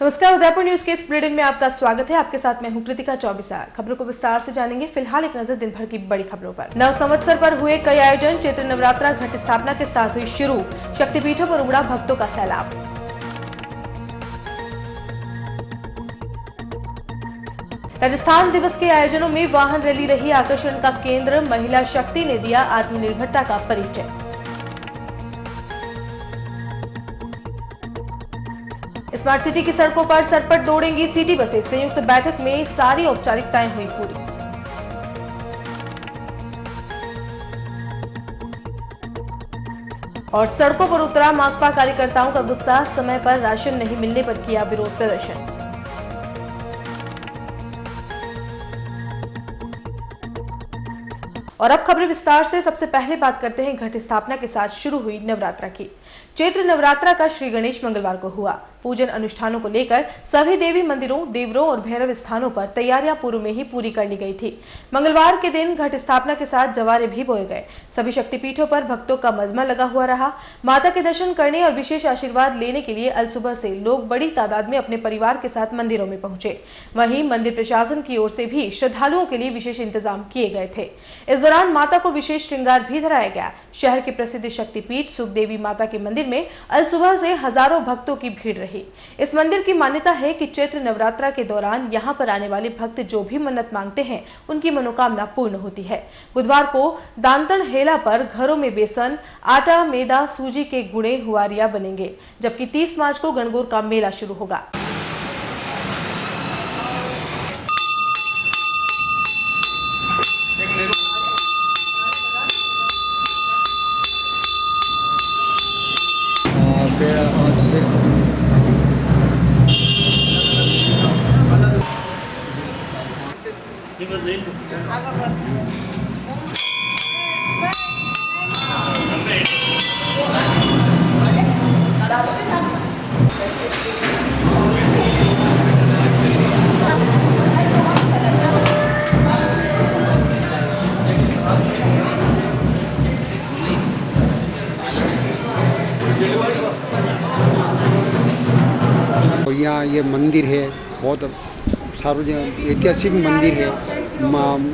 नमस्कार, उदयपुर न्यूज के इस बुलेटिन में आपका स्वागत है। आपके साथ मैं हूं कृतिका चौबीसार। खबरों को विस्तार से जानेंगे। फिलहाल एक नजर दिन भर की बड़ी खबरों पर। नव संवत्सर पर हुए कई आयोजन। चैत्र नवरात्रा घट स्थापना के साथ हुई शुरू। शक्तिपीठों पर उमड़ा भक्तों का सैलाब। राजस्थान दिवस के आयोजनों में वाहन रैली रही आकर्षण का केंद्र। महिला शक्ति ने दिया आत्मनिर्भरता का परिचय। स्मार्ट सिटी की सड़कों पर सरपट दौड़ेंगी सिटी बसें। संयुक्त बैठक में सारी औपचारिकताएं हुई पूरी। और सड़कों पर उतरा माकपा कार्यकर्ताओं का गुस्सा। समय पर राशन नहीं मिलने पर किया विरोध प्रदर्शन। और अब खबरें विस्तार से। सबसे पहले बात करते हैं घट स्थापना के साथ शुरू हुई नवरात्रा की। चैत्र नवरात्रा का श्री गणेश मंगलवार को हुआ। पूजन अनुष्ठानों को लेकर सभी देवी मंदिरों, देवरों और भैरव स्थानों पर तैयारियां पूर्व में ही पूरी कर ली गई थी। मंगलवार के दिन घट स्थापना के साथ जवारे भी बोए गए। सभी शक्तिपीठों पर भक्तों का मजमा लगा हुआ रहा। माता के दर्शन करने और विशेष आशीर्वाद लेने के लिए अल सुबह से लोग बड़ी तादाद में अपने परिवार के साथ मंदिरों में पहुंचे। वहीं मंदिर प्रशासन की ओर से भी श्रद्धालुओं के लिए विशेष इंतजाम किए गए थे। इस दौरान माता को विशेष श्रृंगार भी धराया गया। शहर के प्रसिद्ध शक्तिपीठ सुखदेवी माता के मंदिर में अल सुबह से हजारों भक्तों की भीड़ रही। इस मंदिर की मान्यता है कि चैत्र नवरात्रा के दौरान यहाँ पर आने वाले भक्त जो भी मन्नत मांगते हैं उनकी मनोकामना पूर्ण होती है। बुधवार को दांतन हेला पर घरों में बेसन, आटा, मैदा, सूजी के गुणे हुआरिया बनेंगे, जबकि 30 मार्च को गणगौर का मेला शुरू होगा। यहाँ ये मंदिर है, बहुत सार्वजनिक ऐतिहासिक मंदिर है।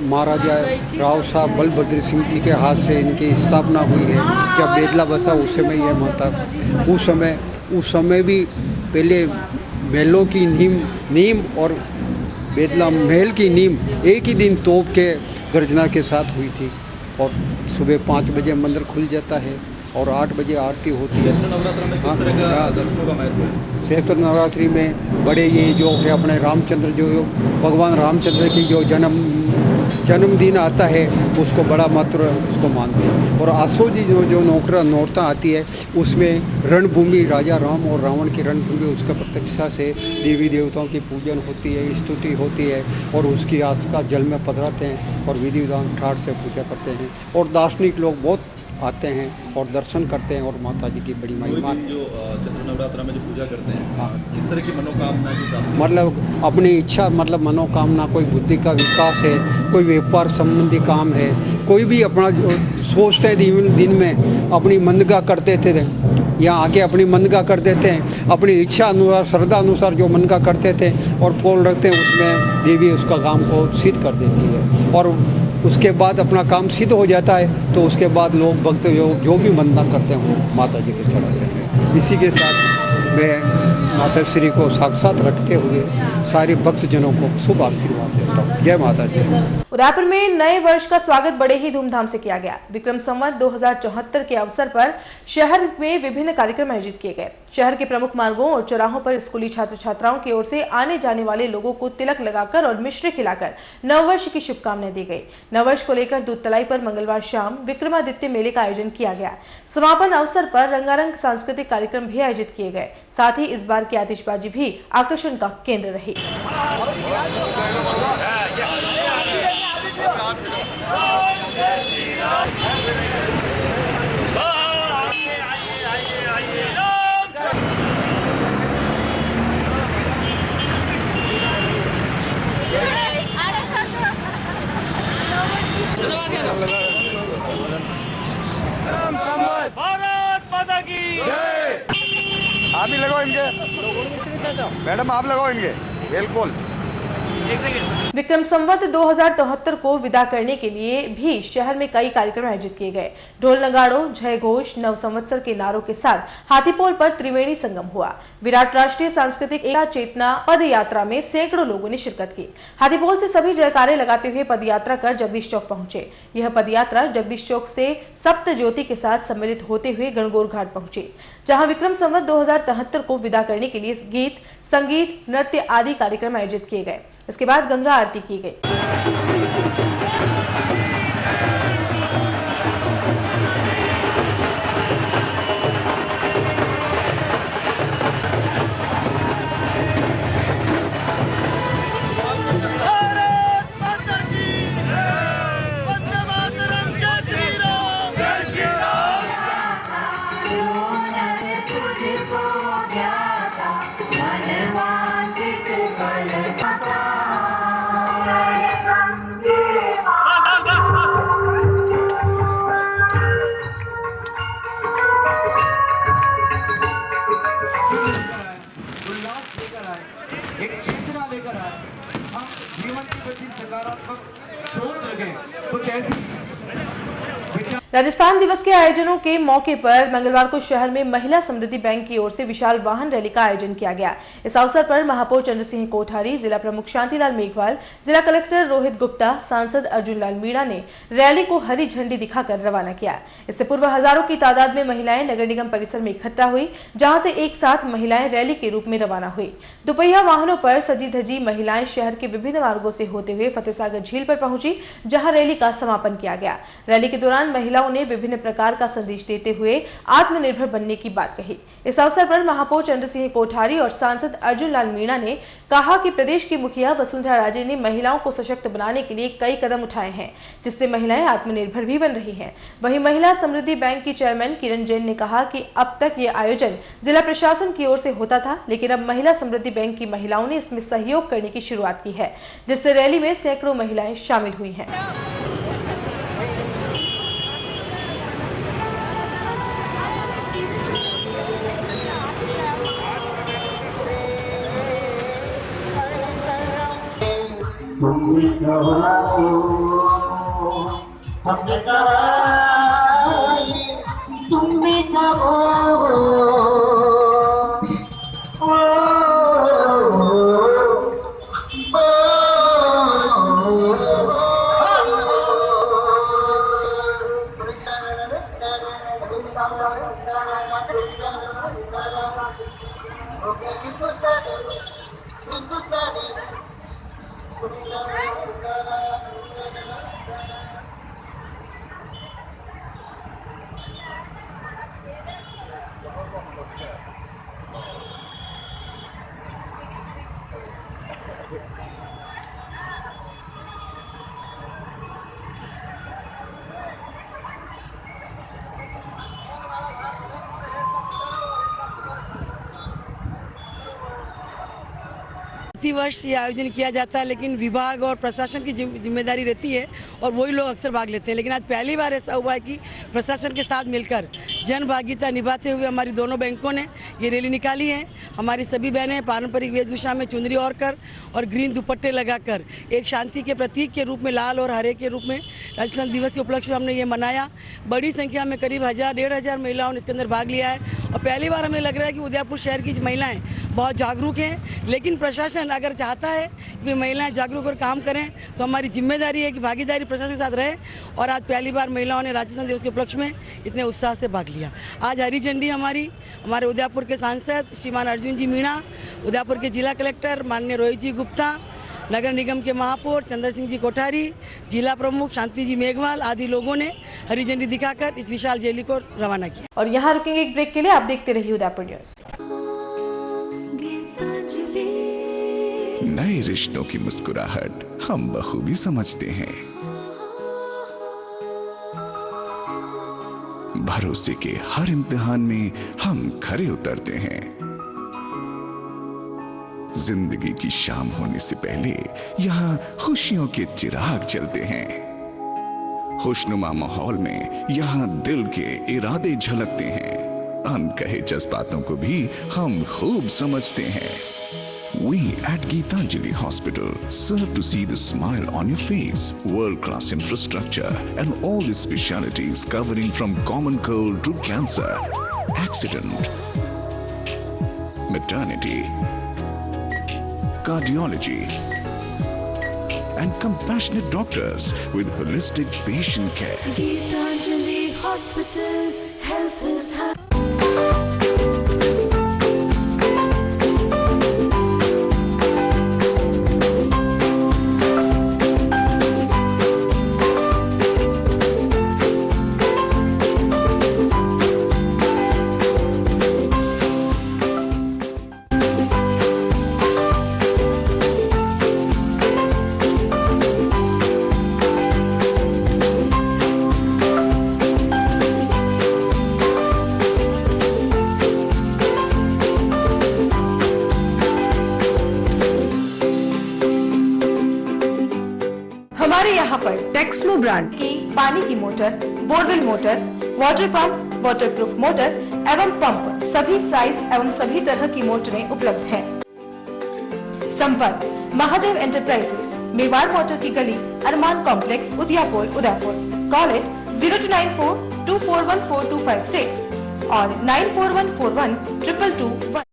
महाराजा राव साहब बलभद्र सिंह जी के हाथ से इनकी स्थापना हुई है। जब बेदला बसा उस समय यह माता, उस समय भी पहले महलों की नीम और बेदला महल की नीम एक ही दिन तोप के गर्जना के साथ हुई थी। और सुबह 5 बजे मंदिर खुल जाता है और 8 बजे आरती होती है। चैत्र नवरात्रि में बड़े ये जो है अपने रामचंद्र, जो भगवान रामचंद्र की जो जन्मदिन आता है उसको बड़ा महत्व उसको मानते हैं। और आसो जी जो नौरता आती है उसमें रणभूमि, राजा राम और रावण की रणभूमि, उसका प्रत्यक्षता से देवी देवताओं की पूजन होती है, स्तुति होती है और उसकी आस्था जल में पधराते हैं और विधि विधान ठाठ से पूजा करते हैं। और दार्शनिक लोग बहुत आते हैं और दर्शन करते हैं और माता जी की बड़ी महिमा। जो चैत्र नवरात्रा में जो पूजा करते हैं, हाँ, किस तरह की मनोकामना की प्राप्ति? मतलब अपनी इच्छा, मतलब मनोकामना, कोई बुद्धि का विकास है, कोई व्यापार संबंधी काम है, कोई भी अपना सोचते दिन में अपनी मंदगा करते थे, यहाँ आके अपनी मनगा कर देते हैं, अपनी इच्छा अनुसार, श्रद्धा अनुसार जो मनगा करते थे और पोल रखते हैं, उसमें देवी उसका काम को सिद्ध कर देती है। और उसके बाद अपना काम सिद्ध हो जाता है तो उसके बाद लोग भक्त जो भी वंदना करते हैं वो माता जी को चढ़ाते हैं। इसी के साथ मैं माता श्री को साक्षात रखते हुए सारे भक्तजनों को शुभ आशीर्वाद देता हूँ। जय माता जी। उदयपुर में नए वर्ष का स्वागत बड़े ही धूमधाम से किया गया। विक्रम संवत 2074 के अवसर पर शहर में विभिन्न कार्यक्रम आयोजित किए गए। शहर के प्रमुख मार्गों और चौराहों पर स्कूली छात्र छात्राओं की ओर से आने जाने वाले लोगों को तिलक लगाकर और मिश्री खिलाकर नववर्ष की शुभकामनाएं दी गई। नववर्ष को लेकर दूध तलाई पर मंगलवार शाम विक्रमादित्य मेले का आयोजन किया गया। समापन अवसर पर रंगारंग सांस्कृतिक कार्यक्रम भी आयोजित किए गए। साथ ही इस बार की आतिशबाजी भी आकर्षण का केंद्र रही। भारत माता की जय। आप ही लगाओ इनके। मैडम आप लगाओ इनके, बिल्कुल। विक्रम संवत 2073 को विदा करने के लिए भी शहर में कई कार्यक्रम आयोजित किए गए। ढोल नगाड़ों, जय घोष, नव संवत्सर के नारों के साथ हाथीपोल पर त्रिवेणी संगम हुआ। विराट राष्ट्रीय सांस्कृतिक एकता चेतना पद यात्रा में सैकड़ों लोगों ने शिरकत की। हाथीपोल से सभी जयकारे लगाते हुए पदयात्रा कर जगदीश चौक पहुंचे। यह पदयात्रा जगदीश चौक से सप्त ज्योति के साथ सम्मिलित होते हुए गणगौर घाट पहुंची, जहां विक्रम संवत 2073 को विदा करने के लिए गीत, संगीत, नृत्य आदि कार्यक्रम आयोजित किए गए। इसके बाद गंगा आरती की गई। एक चेतना लेकर आए, हम जीवन के प्रति सकारात्मक सोच रखें, कुछ ऐसी राजस्थान दिवस के आयोजनों के मौके पर मंगलवार को शहर में महिला समृद्धि बैंक की ओर से विशाल वाहन रैली का आयोजन किया गया। इस अवसर पर महापौर चंद्र सिंह कोठारी, जिला प्रमुख शांतिलाल मेघवाल, जिला कलेक्टर रोहित गुप्ता, सांसद अर्जुन लाल मीणा ने रैली को हरी झंडी दिखाकर रवाना किया। इससे पूर्व हजारों की तादाद में महिलाएं नगर निगम परिसर में इकट्ठा हुई, जहां से एक साथ महिलाएं रैली के रूप में रवाना हुई। दोपहिया वाहनों पर सजी धजी महिलाएं शहर के विभिन्न मार्गों से होते हुए फतेहसागर झील पर पहुंची, जहां रैली का समापन किया गया। रैली के दौरान महिलाओं ने विभिन्न प्रकार का संदेश देते हुए आत्मनिर्भर बनने की बात कही। इस अवसर पर महापौर चंद्र सिंह कोठारी और सांसद अर्जुन लाल मीणा ने कहा कि प्रदेश की मुखिया वसुंधरा राजे ने महिलाओं को सशक्त बनाने के लिए कई कदम उठाए हैं, जिससे महिलाएं आत्मनिर्भर भी बन रही हैं। वहीं महिला समृद्धि बैंक की चेयरमैन किरण जैन ने कहा कि अब तक ये आयोजन जिला प्रशासन की ओर से होता था, लेकिन अब महिला समृद्धि बैंक की महिलाओं ने इसमें सहयोग करने की शुरुआत की है, जिससे रैली में सैकड़ों महिलाएं शामिल हुई हैं। तुम भी कहो प्रतिवर्ष ये आयोजन किया जाता है, लेकिन विभाग और प्रशासन की जिम्मेदारी रहती है और वही लोग अक्सर भाग लेते हैं। लेकिन आज पहली बार ऐसा हुआ है कि प्रशासन के साथ मिलकर जन भागीदारी निभाते हुए हमारी दोनों बैंकों ने ये रैली निकाली है। हमारी सभी बहनें पारंपरिक वेशभूषा में चुनरी ओढ़कर और ग्रीन दुपट्टे लगाकर एक शांति के प्रतीक के रूप में लाल और हरे के रूप में राजस्थान दिवस के उपलक्ष्य में हमने ये मनाया। बड़ी संख्या में करीब 1000-1500 महिलाओं ने इसके अंदर भाग लिया है और पहली बार हमें लग रहा है कि उदयपुर शहर की महिलाएं बहुत जागरूक हैं। लेकिन प्रशासन अगर चाहता है कि महिलाएं जागरूक और काम करें तो हमारी जिम्मेदारी है कि भागीदारी प्रशासन के साथ रहे। और आज पहली बार महिलाओं ने राजस्थान दिवस के उपलक्ष्य में इतने उत्साह से भाग लिया। आज हरी झंडी हमारे उदयपुर के सांसद श्रीमान अर्जुन जी मीणा, उदयपुर के जिला कलेक्टर माननीय रोहित जी गुप्ता, नगर निगम के महापौर चंद्र सिंह जी कोठारी, जिला प्रमुख शांति जी मेघवाल आदि लोगों ने हरी झंडी दिखाकर इस विशाल रैली को रवाना किया। और यहाँ रुकेंगे एक ब्रेक के लिए। आप देखते रहिए उदयपुर न्यूज। नए रिश्तों की मुस्कुराहट हम बखूबी समझते हैं। भरोसे के हर इम्तिहान में हम खरे उतरते हैं। जिंदगी की शाम होने से पहले यहाँ खुशियों के चिराग जलते हैं। खुशनुमा माहौल में यहाँ दिल के इरादे झलकते हैं। अनकहे जज्बातों को भी हम खूब समझते हैं। We at Geetanjali Hospital serve to see the smile on your face. World-class infrastructure and all the specialities covering from common cold to cancer, accident, maternity, cardiology, and compassionate doctors with holistic patient care. Geetanjali Hospital, health is happy. हमारे यहाँ पर Texmo brand की पानी की motor, borewell motor, water pump, waterproof motor एवं pump सभी size एवं सभी तरह की मोटरें उपलब्ध हैं। संपर्क महादेव एंटरप्राइजेस, मेवाड़ मोटर की गली, Arman complex, Udaipur Udaipur. Call it 0294241456 और 9414122221।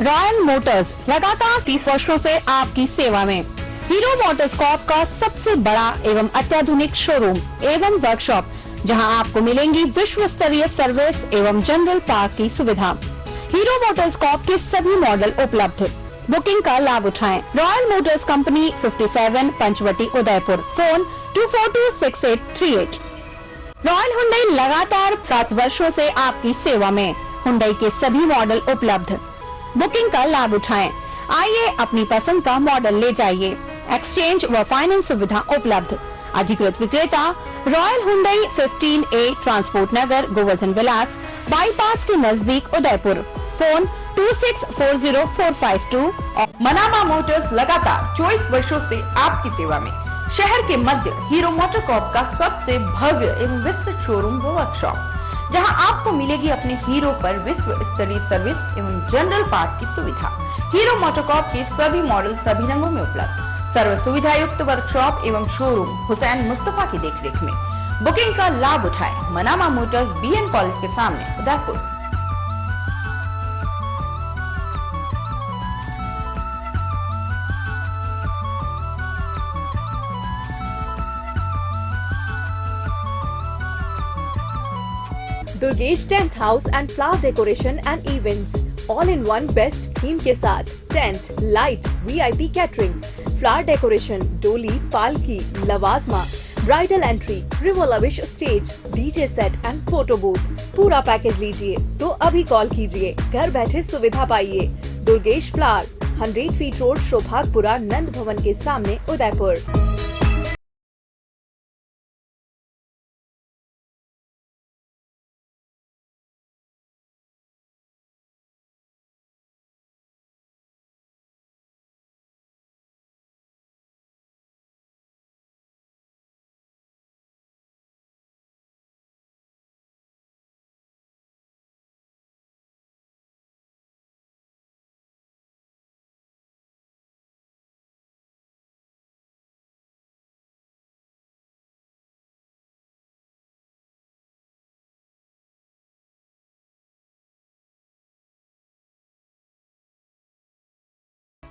रॉयल मोटर्स लगातार 30 वर्षों से आपकी सेवा में। हीरो मोटरस्कॉप का सबसे बड़ा एवं अत्याधुनिक शोरूम एवं वर्कशॉप, जहां आपको मिलेंगी विश्व स्तरीय सर्विस एवं जनरल पार्क की सुविधा। हीरो मोटरस्कॉप के सभी मॉडल उपलब्ध। बुकिंग का लाभ उठाएं। Royal motors company 57 Panchavati Udaipur. Phone 24263838। Royal Hyundai लगातार 7 वर्षों से आपकी सेवा में। हुंडई के सभी मॉडल उपलब्ध। बुकिंग का लाभ उठाएं। आइए अपनी पसंद का मॉडल ले जाइए। एक्सचेंज व फाइनेंस सुविधा उपलब्ध। अधिकृत विक्रेता रॉयल हुंडई 15A ट्रांसपोर्ट नगर, गोवर्धन विलास, बाईपास के नजदीक उदयपुर। फोन 26404552। मनामा मोटर्स लगातार 24 वर्षों से आपकी सेवा में। शहर के मध्य हीरो मोटरकॉर्प का सबसे भव्य एवं विस्तृत शोरूम व वर्कशॉप, जहां आपको मिलेगी अपने हीरो पर विश्व स्तरीय सर्विस एवं जनरल पार्ट की सुविधा। हीरो मोटरकॉर्प के सभी मॉडल सभी रंगों में उपलब्ध। सर्व सुविधा युक्त वर्कशॉप एवं शोरूम हुसैन मुस्तफा की देखरेख में। बुकिंग का लाभ उठाएं। मनामा मोटर्स BN कॉलेज के सामने Udaipur. Durgesh tent house and flower decoration and events, all in one best theme के साथ tent, light, VIP catering, flower decoration, डोली, पालकी, लवाजमा, ब्राइडल एंट्री, रिवोलविश stage, DJ set and photo booth. पूरा पैकेज लीजिए तो अभी कॉल कीजिए। घर बैठे सुविधा पाइए। Durgesh flower, 100 feet road, Shobhagpura, Nand Bhavan के सामने Udaipur.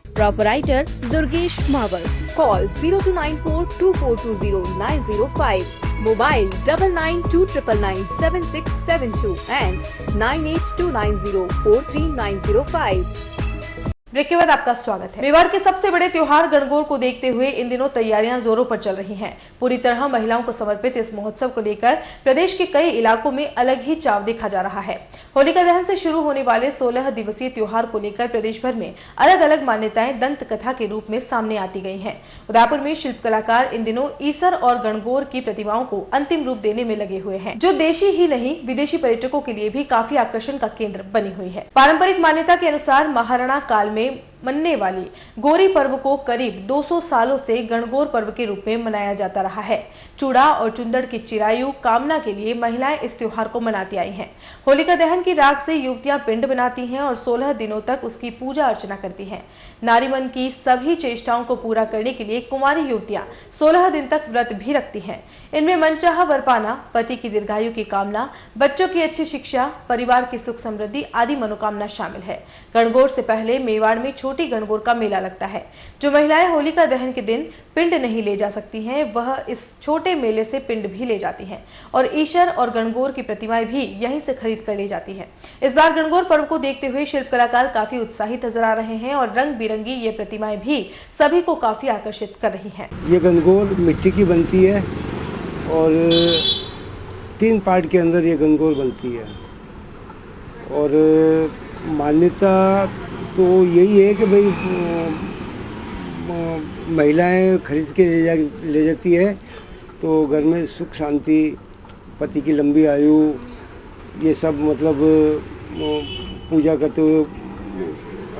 Proprietor Durgesh Mawar. Call 02942420 Mobile 9929997672 and 9829043905. Break के बाद आपका स्वागत है। मेवाड़ के सबसे बड़े त्योहार गणगौर को देखते हुए इन दिनों तैयारियां जोरों पर चल रही हैं। पूरी तरह महिलाओं को समर्पित इस महोत्सव को लेकर प्रदेश के कई इलाकों में अलग ही चाव देखा जा रहा है। होलिका दहन से शुरू होने वाले 16 दिवसीय त्योहार को लेकर प्रदेश भर में अलग अलग मान्यताएं दंत कथा के रूप में सामने आती गई हैं। उदयपुर में शिल्प कलाकार इन दिनों ईसर और गणगौर की प्रतिमाओं को अंतिम रूप देने में लगे हुए हैं, जो देशी ही नहीं विदेशी पर्यटकों के लिए भी काफी आकर्षण का केंद्र बनी हुई है। पारंपरिक मान्यता के अनुसार महाराणा काल में मनने वाली गोरी पर्व को करीब 200 सालों से गणगौर पर्व के रूप में मनाया जाता रहा है। चूड़ा और चुंदड़ की चिरायु कामना के लिए महिलाएं इस त्योहार को मनाती आई हैं। होलिका दहन की राख से युवतियां पिंड बनाती हैं और 16 दिनों तक उसकी पूजा अर्चना करती हैं। नारीमन की सभी चेष्टाओं को पूरा करने के लिए कुंवारी युवतियां 16 दिन तक व्रत भी रखती हैं। इनमें मनचाहा वर पाना, पति की दीर्घायु की कामना, बच्चों की अच्छी शिक्षा, परिवार की सुख समृद्धि आदि मनोकामना शामिल है। गणगौर से पहले मेवाड़ में छोटी गणगौर का मेला लगता है। जो महिलाएं होलिका दहन के दिन पिंड नहीं ले जा सकती हैं, वह इस छोटे मेले से पिंड भी ले जाती हैं और ईशर और गणगौर की प्रतिमाएं भी यहीं से खरीद कर ले जाती हैं। इस बार गणगौर पर्व को देखते हुए शिल्प कलाकार काफी उत्साहित नजर आ रहे हैं और रंग बिरंगी ये प्रतिमाएं भी सभी को काफी आकर्षित कर रही हैं। ये गणगौर मिट्टी की बनती है और 3 पार्ट के अंदर ये गणगौर बनती है और मान्यता तो यही है कि भाई महिलाएं खरीद के ले जाती है तो घर में सुख शांति, पति की लंबी आयु, ये सब मतलब पूजा करते हुए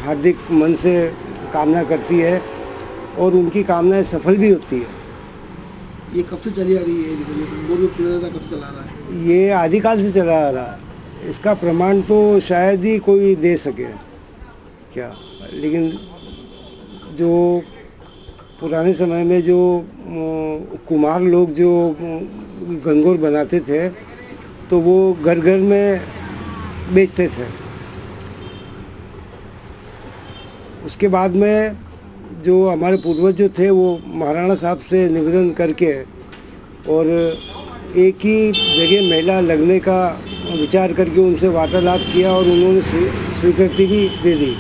हार्दिक मन से कामना करती है और उनकी कामनाएं सफल भी होती है। ये कब से चली आ रही है? गणगौर में पूजा कब से चला रहा है? ये आदिकाल से चला आ रहा है। इसका प्रमाण तो शायद ही कोई दे सके क्या, लेकिन जो पुराने समय में जो कुम्हार लोग जो गणगौर बनाते थे तो वो घर घर में बेचते थे। उसके बाद में जो हमारे पूर्वज जो थे वो महाराणा साहब से निवेदन करके और एक ही जगह मेला लगने का विचार करके उनसे वार्तालाप किया और उन्होंने स्वीकृति भी दे दी।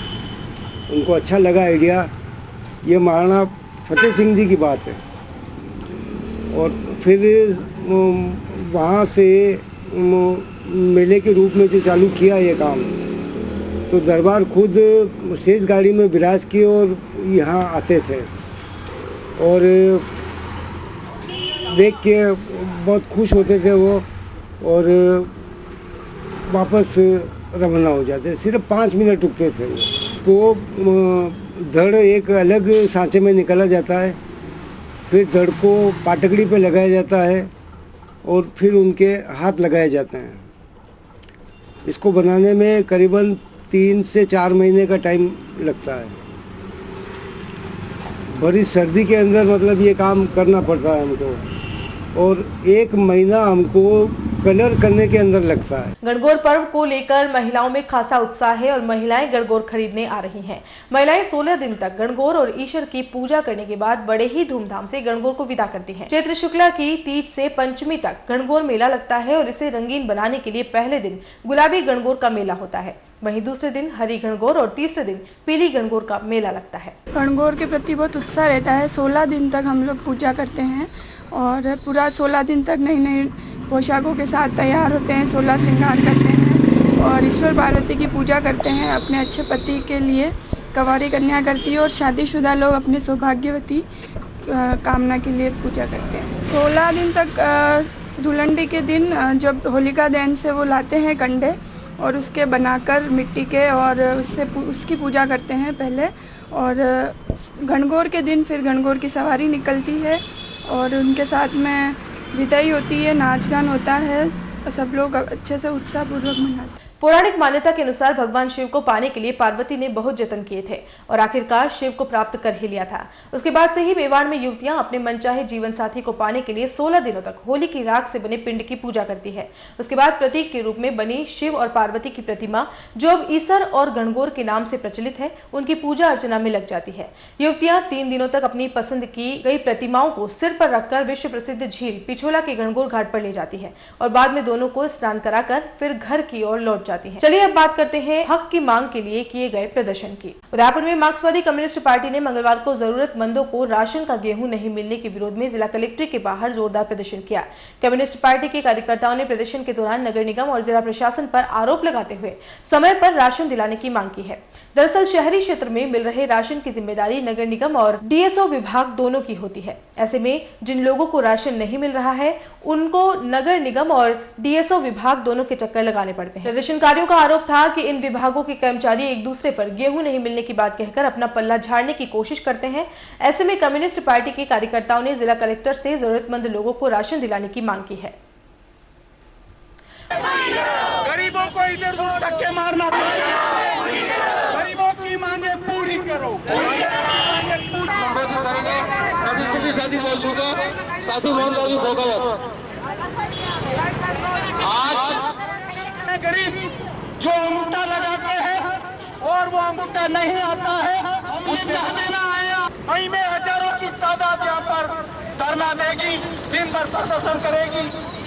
उनको अच्छा लगा आइडिया। ये महाराणा फतेह सिंह जी की बात है और फिर वहाँ से मेले के रूप में जो चालू किया ये काम, तो दरबार खुद शेष गाड़ी में विराज किए और यहाँ आते थे और देख के बहुत खुश होते थे वो और वापस रवाना हो जाते। सिर्फ 5 मिनट रुकते थे। उसको धड़ एक अलग सांचे में निकाला जाता है, फिर धड़ को पाटकड़ी पे लगाया जाता है और फिर उनके हाथ लगाए जाते हैं। इसको बनाने में करीबन 3 से 4 महीने का टाइम लगता है। बड़ी सर्दी के अंदर मतलब ये काम करना पड़ता है हमको और 1 महीना हमको कलर करने के अंदर लगता है। गणगौर पर्व को लेकर महिलाओं में खासा उत्साह है और महिलाएं गणगौर खरीदने आ रही हैं। महिलाएं 16 दिन तक गणगौर और ईश्वर की पूजा करने के बाद बड़े ही धूमधाम से गणगौर को विदा करती हैं। चैत्र शुक्ला की तीज से पंचमी तक गणगौर मेला लगता है और इसे रंगीन बनाने के लिए पहले दिन गुलाबी गणगौर का मेला होता है, वहीं दूसरे दिन हरी गणगौर और तीसरे दिन पीली गणगौर का मेला लगता है। गणगौर के प्रति बहुत उत्साह रहता है। 16 दिन तक हम लोग पूजा करते हैं और पूरा 16 दिन तक नई नई पोशाकों के साथ तैयार होते हैं, 16 श्रृंगार करते हैं और ईश्वर पार्वती की पूजा करते हैं। अपने अच्छे पति के लिए कंवारी कन्या करती है और शादीशुदा लोग अपने सौभाग्यवती कामना के लिए पूजा करते हैं। 16 दिन तक धुलंडी के दिन जब होलिका दहन से वो लाते हैं कंडे और उसके बनाकर मिट्टी के और उसकी पूजा करते हैं पहले, और गणगौर के दिन फिर गणगौर की सवारी निकलती है और उनके साथ में विदाई होती है, नाच गान होता है और सब लोग अच्छे से उत्साहपूर्वक मनाते हैं। पौराणिक मान्यता के अनुसार भगवान शिव को पाने के लिए पार्वती ने बहुत जतन किए थे और आखिरकार शिव को प्राप्त कर ही लिया था। उसके बाद से ही मेवाड़ में युवतियां अपने मनचाहे जीवन साथी को पाने के लिए 16 दिनों तक होली की राख से बने पिंड की पूजा करती है। उसके बाद प्रतीक के रूप में बनी शिव और पार्वती की प्रतिमा, जो अब ईसर और गणगौर के नाम से प्रचलित है, उनकी पूजा अर्चना में लग जाती है। युवतियां 3 दिनों तक अपनी पसंद की गई प्रतिमाओं को सिर पर रखकर विश्व प्रसिद्ध झील पिछोला के गणगौर घाट पर ले जाती है और बाद में दोनों को स्नान कराकर फिर घर की ओर लौट जाती है। चलिए अब बात करते हैं हक की मांग के लिए किए गए प्रदर्शन की। उदयपुर में मार्क्सवादी कम्युनिस्ट पार्टी ने मंगलवार को जरूरतमंदों को राशन का गेहूं नहीं मिलने के विरोध में जिला कलेक्ट्रेट के बाहर जोरदार प्रदर्शन किया। कम्युनिस्ट पार्टी के कार्यकर्ताओं ने प्रदर्शन के दौरान नगर निगम और जिला प्रशासन पर आरोप लगाते हुए समय पर राशन दिलाने की मांग की है। दरअसल शहरी क्षेत्र में मिल रहे राशन की जिम्मेदारी नगर निगम और डीएसओ विभाग दोनों की होती है। ऐसे में जिन लोगों को राशन नहीं मिल रहा है, उनको नगर निगम और डीएसओ विभाग दोनों के चक्कर लगाने पड़ते हैं। प्रदर्शनकारियों का आरोप था कि इन विभागों के कर्मचारी एक दूसरे पर गेहूं नहीं मिलने की बात कहकर अपना पल्ला झाड़ने की कोशिश करते हैं। ऐसे में कम्युनिस्ट पार्टी के कार्यकर्ताओं ने जिला कलेक्टर से जरूरतमंद लोगों को राशन दिलाने की मांग की है। गरीबों को इधर धक्के मारना, गरीबों की मांगे पूरी करो। साथी बोल चुका, साथी बहुत आज गरीब जो अंगूठा लगाते हैं और वो अंगूठा नहीं आता है, उसमें देना आया वहीं में हजारों की तादाद यहाँ पर धरना देगी, दिन भर प्रदर्शन करेगी,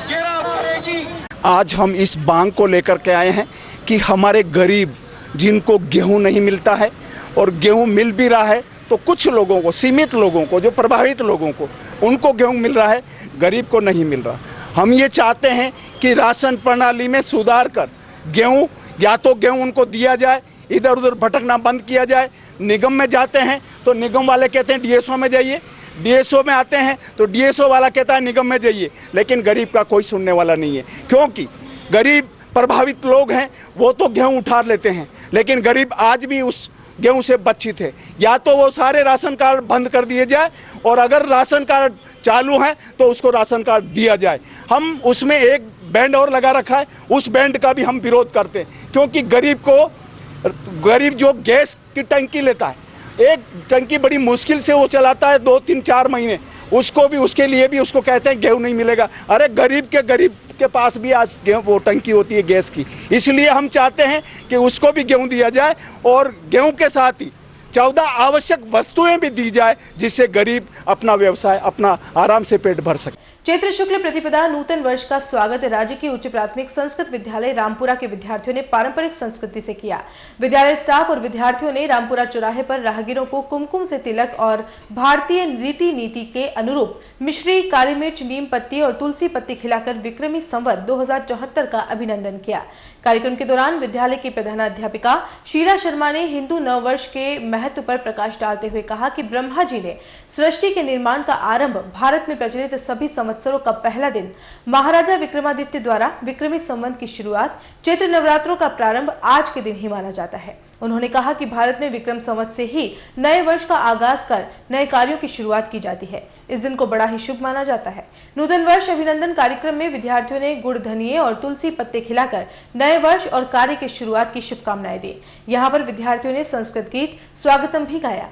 घेराव करेगी। आज हम इस मांग को लेकर के आए हैं कि हमारे गरीब जिनको गेहूं नहीं मिलता है और गेहूं मिल भी रहा है तो कुछ लोगों को, सीमित लोगों को, जो प्रभावित लोगों को, उनको गेहूं मिल रहा है, गरीब को नहीं मिल रहा। हम ये चाहते हैं कि राशन प्रणाली में सुधार कर गेहूं, या तो गेहूं उनको दिया जाए, इधर उधर भटकना बंद किया जाए। निगम में जाते हैं तो निगम वाले कहते हैं डीएसओ में जाइए, डीएसओ में आते हैं तो डीएसओ वाला कहता है निगम में जाइए, लेकिन गरीब का कोई सुनने वाला नहीं है। क्योंकि गरीब प्रभावित लोग हैं, वो तो गेहूं उठा लेते हैं, लेकिन गरीब आज भी उस गेहूं से वंचित है। या तो वो सारे राशन कार्ड बंद कर दिए जाए और अगर राशन कार्ड चालू है तो उसको राशन कार्ड दिया जाए। हम उसमें एक बैंड और लगा रखा है, उस बैंड का भी हम विरोध करते हैं, क्योंकि गरीब जो गैस की टंकी लेता है, एक टंकी बड़ी मुश्किल से वो चलाता है 2, 3, 4 महीने, उसको भी, उसके लिए भी उसको कहते हैं गेहूं नहीं मिलेगा। अरे गरीब के पास भी आज गेहूं वो टंकी होती है गैस की, इसलिए हम चाहते हैं कि उसको भी गेहूं दिया जाए और गेहूं के साथ ही 14 आवश्यक वस्तुएं भी दी जाए, जिससे गरीब अपना व्यवसाय, अपना आराम से पेट भर सके। चैत्र शुक्ल प्रतिपदा नूतन वर्ष का स्वागत राज्य के उच्च प्राथमिक संस्कृत विद्यालय रामपुरा के विद्यार्थियों ने पारंपरिक संस्कृति से किया। विद्यालय स्टाफ और विद्यार्थियों ने रामपुरा चौराहे पर राहगीरों को कुमकुम से तिलक और भारतीय रीति नीति के अनुरूप मिश्री, काली मिर्च, नीम पत्ती और तुलसी पत्ती खिलाकर विक्रमी संवत 2074 का अभिनंदन किया। कार्यक्रम के दौरान विद्यालय की प्रधानाध्यापिका शीला शर्मा ने हिंदू नव वर्ष के महत्व पर प्रकाश डालते हुए कहा कि ब्रह्मा जी ने सृष्टि के निर्माण का आरंभ भारत में प्रचलित सभी संवत्सरों का पहला दिन महाराजा विक्रमादित्य द्वारा विक्रमी संवत की शुरुआत चैत्र नवरात्रों का प्रारंभ आज के दिन ही माना जाता है। उन्होंने कहा कि भारत में विक्रम संवत से ही नए वर्ष का आगाज कर नए कार्यों की शुरुआत की जाती है। इस दिन को बड़ा ही शुभ माना जाता है। नूतन वर्ष अभिनंदन कार्यक्रम में विद्यार्थियों ने गुड़, धनिये और तुलसी पत्ते खिलाकर नए वर्ष और कार्य की शुरुआत की शुभकामनाएं दी। यहाँ पर विद्यार्थियों ने संस्कृत गीत स्वागतम भी गाया।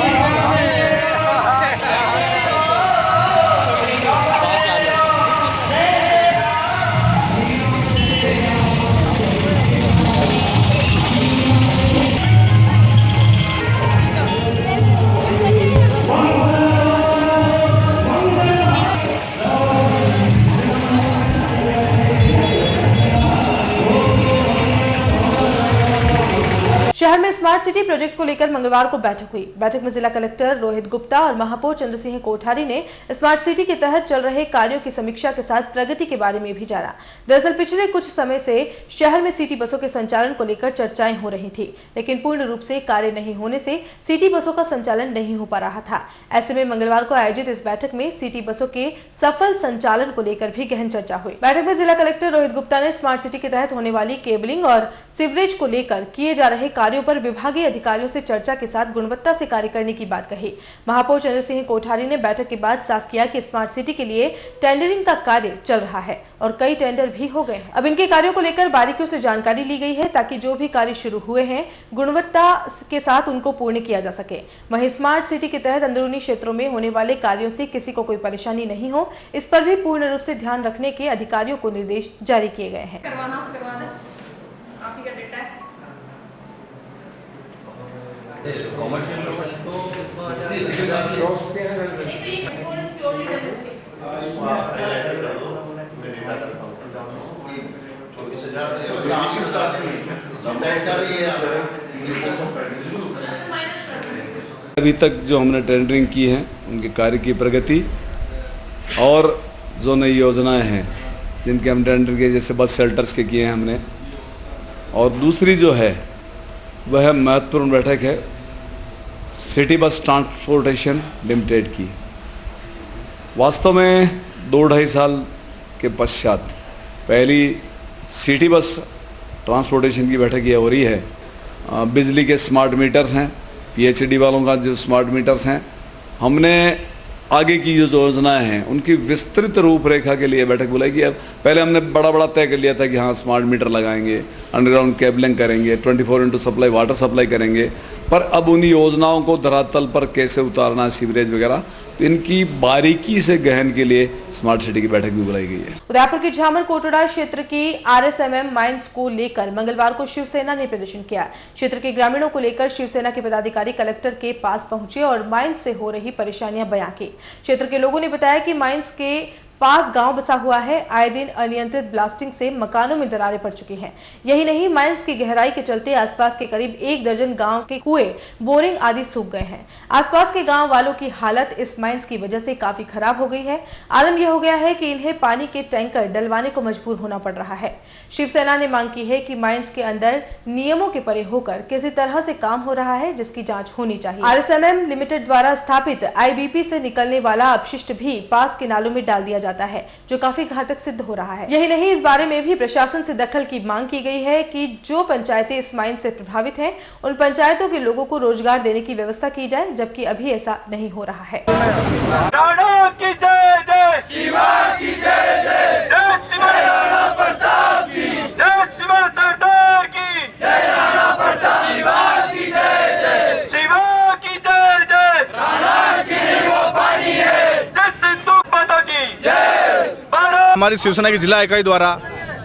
शहर में स्मार्ट सिटी प्रोजेक्ट को लेकर मंगलवार को बैठक हुई। बैठक में जिला कलेक्टर रोहित गुप्ता और महापौर चंद्र सिंह कोठारी ने स्मार्ट सिटी के तहत चल रहे कार्यों की समीक्षा के साथ प्रगति के बारे में भी जाना। दरअसल पिछले कुछ समय से शहर में सिटी बसों के संचालन को लेकर चर्चाएं हो रही थी, लेकिन पूर्ण रूप से कार्य नहीं होने से सिटी बसों का संचालन नहीं हो पा रहा था। ऐसे में मंगलवार को आयोजित इस बैठक में सिटी बसों के सफल संचालन को लेकर भी गहन चर्चा हुई। बैठक में जिला कलेक्टर रोहित गुप्ता ने स्मार्ट सिटी के तहत होने वाली केबलिंग और सीवरेज को लेकर किए जा रहे कार्यों पर विभागीय अधिकारियों से चर्चा के साथ गुणवत्ता से कार्य करने की बात कही। महापौर चंद्र सिंह कोठारी ने बैठक के बाद साफ किया कि स्मार्ट सिटी के लिए टेंडरिंग का कार्य चल रहा है और कई टेंडर भी हो गए हैं। अब इनके कार्यों को लेकर बारीकियों से जानकारी ली गई है ताकि जो भी कार्य शुरू हुए हैं गुणवत्ता के साथ उनको पूर्ण किया जा सके। वहीं स्मार्ट सिटी के तहत अंदरूनी क्षेत्रों में होने वाले कार्यों से किसी को कोई परेशानी नहीं हो, इस पर भी पूर्ण रूप से ध्यान रखने के अधिकारियों को निर्देश जारी किए गए हैं। आप ही का डेटा है। अभी तक जो हमने टेंडरिंग की है उनके कार्य की प्रगति और जो नई योजनाएं हैं जिनके हम टेंडर किए, जैसे बस शेल्टर्स के किए हैं हमने, और दूसरी जो है वह महत्वपूर्ण बैठक है सिटी बस ट्रांसपोर्टेशन लिमिटेड की। वास्तव में 2-2.5 साल के पश्चात पहली सिटी बस ट्रांसपोर्टेशन की बैठक ये हो रही है। बिजली के स्मार्ट मीटर्स हैं, पीएचडी वालों का जो स्मार्ट मीटर्स हैं, हमने आगे की जो योजनाएं हैं उनकी विस्तृत रूपरेखा के लिए बैठक बुलाई गई। अब पहले हमने बड़ा तय कर लिया था कि हाँ स्मार्ट मीटर लगाएंगे, अंडरग्राउंड केबलिंग करेंगे, 24x सप्लाई वाटर सप्लाई करेंगे, पर अब उन योजनाओं को धरातल पर कैसे उतारना, सीवरेज वगैरह, तो इनकी बारीकी से गहन के लिए स्मार्ट सिटी की बैठक भी बुलाई गई है। उदयपुर के झामर कोटड़ा क्षेत्र की RSMM माइंस को लेकर मंगलवार को शिवसेना ने प्रदर्शन किया। क्षेत्र के ग्रामीणों को लेकर शिवसेना के पदाधिकारी कलेक्टर के पास पहुंचे और माइंस से हो रही परेशानियां बयां की। क्षेत्र के लोगों ने बताया कि माइंस के पास गांव बसा हुआ है, आए दिन अनियंत्रित ब्लास्टिंग से मकानों में दरारें पड़ चुकी हैं। यही नहीं, माइंस की गहराई के चलते आसपास के करीब 1 दर्जन गांव के कुएं, बोरिंग आदि सूख गए हैं। आसपास के गांव वालों की हालत इस माइंस की वजह से काफी खराब हो गई है। आलम यह हो गया है कि इन्हें पानी के टैंकर डलवाने को मजबूर होना पड़ रहा है। शिवसेना ने मांग की है कि माइंस के अंदर नियमों के परे होकर किसी तरह से काम हो रहा है, जिसकी जाँच होनी चाहिए। RSMM लिमिटेड द्वारा स्थापित IBP से निकलने वाला अपशिष्ट भी पास के नालों में डाल दिया जाता है, जो काफी घातक सिद्ध हो रहा है। यही नहीं, इस बारे में भी प्रशासन से दखल की मांग की गई है कि जो पंचायतें इस माइन से प्रभावित हैं, उन पंचायतों के लोगों को रोजगार देने की व्यवस्था की जाए, जबकि अभी ऐसा नहीं हो रहा है। राणा की जय जय, शिवा की जय जय, जय शिवा राणा प्रताप की, जय शिवा सरदार की, जय राणा प्रताप, शिवा की जय जय, शिवा की जय जय, राणा की वो पानी है, जय सिंधु माता की जय। हमारी शिवसेना की जिला इकाई द्वारा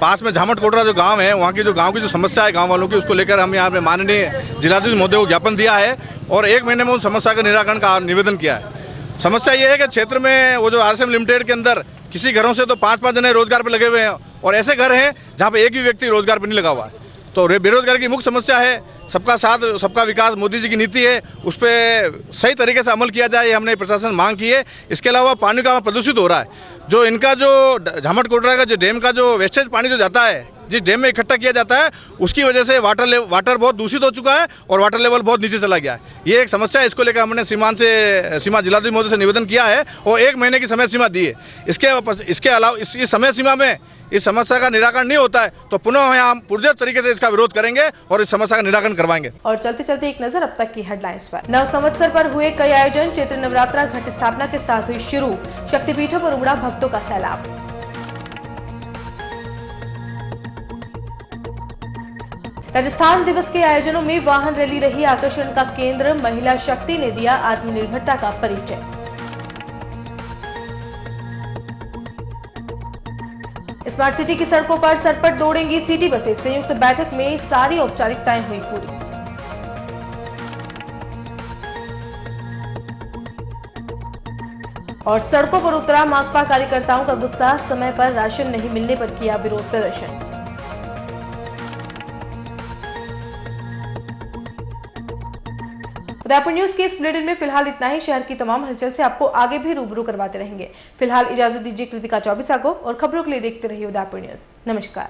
पास में झामट कोटरा जो गांव है, वहाँ की जो गांव की जो समस्या है गांव वालों की, उसको लेकर हम यहाँ पे माननीय जिलाधीश महोदय को ज्ञापन दिया है और 1 महीने में उस समस्या के निराकरण का निवेदन किया है। समस्या ये है कि क्षेत्र में वो जो RSMM लिमिटेड के अंदर किसी घरों से तो 5-5 जने रोजगार पर लगे हुए हैं और ऐसे घर हैं जहाँ पे एक भी व्यक्ति रोजगार पर नहीं लगा हुआ है। तो बेरोजगारी की मुख्य समस्या है। सबका साथ सबका विकास मोदी जी की नीति है, उस पर सही तरीके से अमल किया जाए, ये हमने प्रशासन मांग की है। इसके अलावा पानी का प्रदूषित हो रहा है। जो इनका जो झामट कोटरा का जो डैम का जो वेस्टेज पानी जो जाता है, जिस डैम में इकट्ठा किया जाता है, उसकी वजह से वाटर बहुत दूषित हो चुका है और वाटर लेवल बहुत नीचे चला गया है। ये एक समस्या है। इसको लेकर हमने सीमा जिलाधीश महोदय से निवेदन किया है और 1 महीने की समय सीमा दी है। इसके अलावा इस समय सीमा में इस समस्या का निराकरण नहीं होता है तो पुनः हम पुरजोर तरीके से इसका विरोध करेंगे और इस समस्या का निराकरण करवाएंगे। और चलते चलते एक नजर अब तक की हेडलाइंस पर। नव संवत्सर पर हुए कई आयोजन, चैत्र नवरात्रा घट स्थापना के साथ हुई शुरू, शक्तिपीठों पर उमड़ा भक्तों का सैलाब। राजस्थान दिवस के आयोजनों में वाहन रैली रही आकर्षण का केंद्र, महिला शक्ति ने दिया आत्मनिर्भरता का परिचय। स्मार्ट सिटी की सड़कों पर सरपट दौड़ेंगी सिटी बसें, संयुक्त बैठक में सारी औपचारिकताएं हुई पूरी। और सड़कों पर उतरा माकपा कार्यकर्ताओं का गुस्सा, समय पर राशन नहीं मिलने पर किया विरोध प्रदर्शन। उदयपुर न्यूज के इस बुलेटिन में फिलहाल इतना ही। शहर की तमाम हलचल से आपको आगे भी रूबरू करवाते रहेंगे। फिलहाल इजाजत दीजिए कृतिका चौबीसा को और खबरों के लिए देखते रहिए उदयपुर न्यूज। नमस्कार।